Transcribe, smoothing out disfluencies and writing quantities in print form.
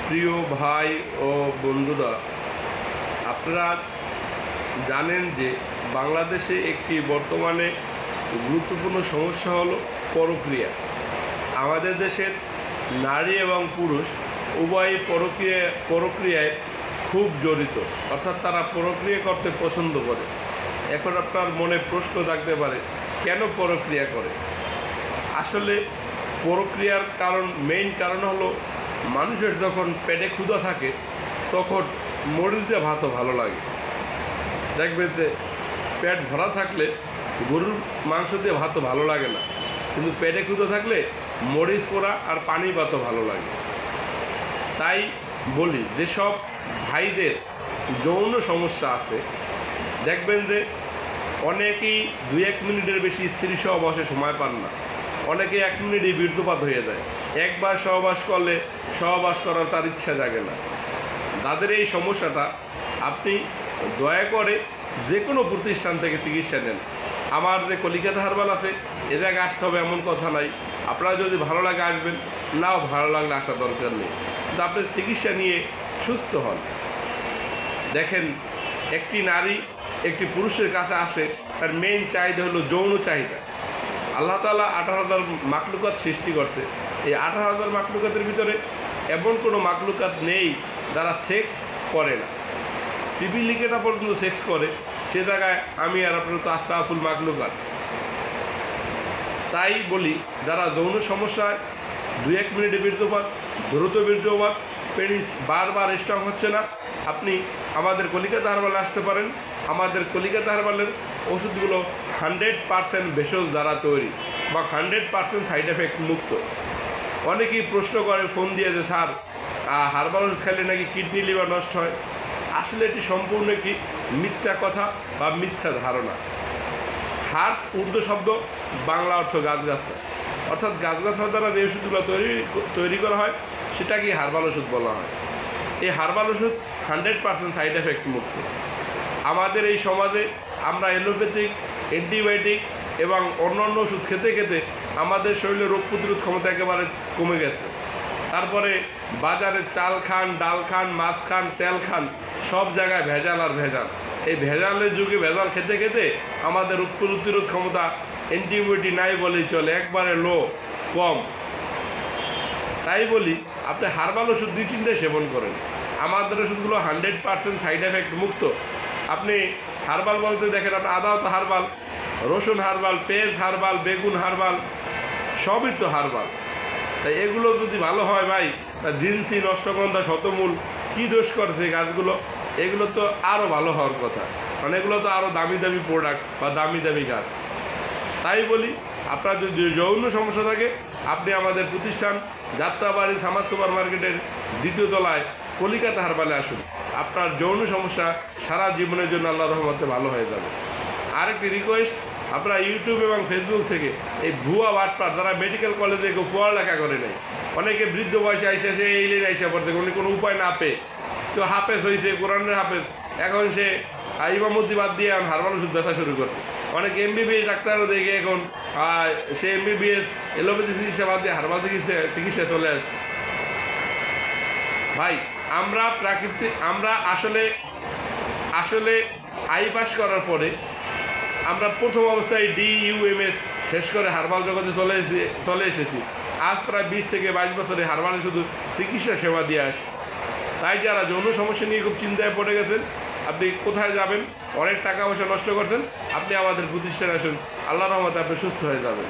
প্রিয় ভাই ও বন্ধুরা, আপনারা জানেন যে বাংলাদেশে একটি বর্তমানে গুরুত্বপূর্ণ সমস্যা হলো পরক্রিয়া। আমাদের দেশের নারী এবং পুরুষ উভয়ই পরক্রিয়ায় খুব জড়িত, অর্থাৎ তারা পরক্রিয়া করতে পছন্দ করে। এখন আপনার মনে প্রশ্ন থাকতে পারে, কেন পরক্রিয়া করে? আসলে পরক্রিয়ার মেইন কারণ হলো, মানুষের যখন পেটে ক্ষুধা থাকে তখন মরিচ দিয়ে ভাতও ভালো লাগে। দেখবেন যে পেট ভরা থাকলে গরুর মাংস দিয়ে ভাতও ভালো লাগে না, কিন্তু পেটে ক্ষুধা থাকলে মরিচ পোড়া আর পানি ভাতও ভালো লাগে। তাই বলি, যেসব ভাইদের যৌন সমস্যা আছে, দেখবেন যে অনেকেই 2-1 মিনিটের বেশি স্ত্রী সহবাসে সময় পান না। অনেকে 1 মিনিটই বীর্যপাত হয়ে যায়। একবার সহবাস করলে সহবাস করার তার ইচ্ছা জাগে না। তাদের এই সমস্যাটা আপনি দয়া করে যে কোনো প্রতিষ্ঠান থেকে চিকিৎসা নেন। আমার যে কলিকাতা হারবাল আছে, এ জায়গায় আসতে হবে এমন কথা নাই। আপনারা যদি ভালো লাগে আসবেন, নাও ভালো লাগলে আসার দরকার নেই, কিন্তু আপনি চিকিৎসা নিয়ে সুস্থ হন। দেখেন, একটি নারী একটি পুরুষের কাছে আসে, তার মেইন চাহিদা হলো যৌন চাহিদা। আল্লাহ তাআলা 18,000 মাকলুকাত সৃষ্টি করছে। এই 18,000 মাকলুকাতের ভিতরে এমন কোনো মাকলুকাত নেই যারা সেক্স করে না। পিপিলিকেটা পর্যন্ত সেক্স করে, সে জায়গায় আমি আর আপনার তো আস্তাফুল মাকলুকাত। তাই বলি, যারা যৌন সমস্যায় 2-1 মিনিটে বীর্যপাত, দ্রুত বীর্যপাত, পেনিস বারবার স্ট্রং হচ্ছে না, আপনি আমাদের কলিকাতা হারবালে আসতে পারেন। আমাদের কলিকাতা হারবালের ওষুধগুলো 100% ভেষজ দ্বারা তৈরি বা 100% সাইড এফেক্ট মুক্ত। অনেকেই প্রশ্ন করে ফোন দিয়ে যে, স্যার হারবাল ওষুধ খেলে নাকি কিডনি লিভার নষ্ট হয়। আসলে এটি সম্পূর্ণ একটি মিথ্যা কথা বা মিথ্যা ধারণা। হার্স উর্দু শব্দ, বাংলা অর্থ গাছগাছরা, অর্থাৎ গাছগাছরা দ্বারা যে ওষুধগুলো তৈরি করা হয় সেটাকে হারবাল ওষুধ বলা হয়। এই হারবাল ওষুধ 100% সাইড এফেক্ট মুক্ত। আমাদের এই সমাজে আমরা এলোপ্যাথিক, অ্যান্টিবায়োটিক এবং অন্যান্য ওষুধ খেতে খেতে আমাদের শরীরে রোগ প্রতিরোধ ক্ষমতা একেবারে কমে গেছে। তারপরে বাজারে চাল খান, ডাল খান, মাছ খান, তেল খান, সব জায়গায় ভেজাল আর ভেজাল। এই ভেজালের যুগে ভেজাল খেতে খেতে আমাদের রোগ প্রতিরোধ ক্ষমতা অ্যান্টিবায়োটিক নাই বলেই চলে, একবারে লো, কম। তাই বলি, আপনি হারবাল ওষুধ 2-3টে সেবন করেন। আমাদের ওষুধগুলো 100% সাইড এফেক্ট মুক্ত। আপনি হারবাল বলতে দেখেন, আপনি আদাওয়াত হারবাল, রসুন হারবাল, পেঁয়াজ হারবাল, বেগুন হারবাল, সবই তো হারবাল। তাই এগুলো যদি ভালো হয় ভাই, তা জিনসি, অশ্বগন্ধা, শতমূল কী দোষ করছে গাছগুলো? এগুলো তো আরও ভালো হওয়ার কথা, কারণ এগুলো তো আরও দামি দামি প্রোডাক্ট বা দামি দামি গাছ। তাই বলি, আপনার যদি যৌন সমস্যা থাকে, আপনি আমাদের প্রতিষ্ঠান যাত্রাবাড়ি সামাজ সুপার মার্কেটের 2য় তলায় কলিকাতা হারবালে আসুন। আপনার যৌন সমস্যা সারা জীবনের জন্য আল্লাহর রহমতে ভালো হয়ে যাবে। আরেকটি রিকোয়েস্ট, আপনারা ইউটিউব এবং ফেসবুক থেকে এই ভুয়া বাটপার, যারা মেডিকেল কলেজে কেউ পড়ালেখা করে নাই, অনেকে বৃদ্ধ বয়সে আইসে সে এই লেনে আইসা পড়ছে, কোনো উপায় না পেয়ে, কেউ হাফেজ হয়েছে, কোরআনের হাফেজ, এখন সে ইমামতি বাদ দিয়ে এখন হারবাল ওষুধ বেচা শুরু করছে। অনেক এমবিবিএস ডাক্তারও দেখে এখন সে এমবিবিএস এলোপ্যাথি চিকিৎসা বাদ দিয়ে হারবাল চিকিৎসা চলে আসছে। ভাই, আমরা আসলে আই পাস করার পরে আমরা প্রথম অবস্থায় DUMS শেষ করে হারবাল জগতে চলে এসেছি। আজ প্রায় 20 থেকে 22 বছরে হারবালে শুধু চিকিৎসা সেবা দিয়ে আসছে। তাই যারা যৌন সমস্যা নিয়ে খুব চিন্তায় পড়ে গেছেন, আপনি কোথায় যাবেন, অনেক টাকা পয়সা নষ্ট করছেন, আপনি আমাদের প্রতিষ্ঠানে আসুন, আল্লাহর রহমতে আপনি সুস্থ হয়ে যাবেন।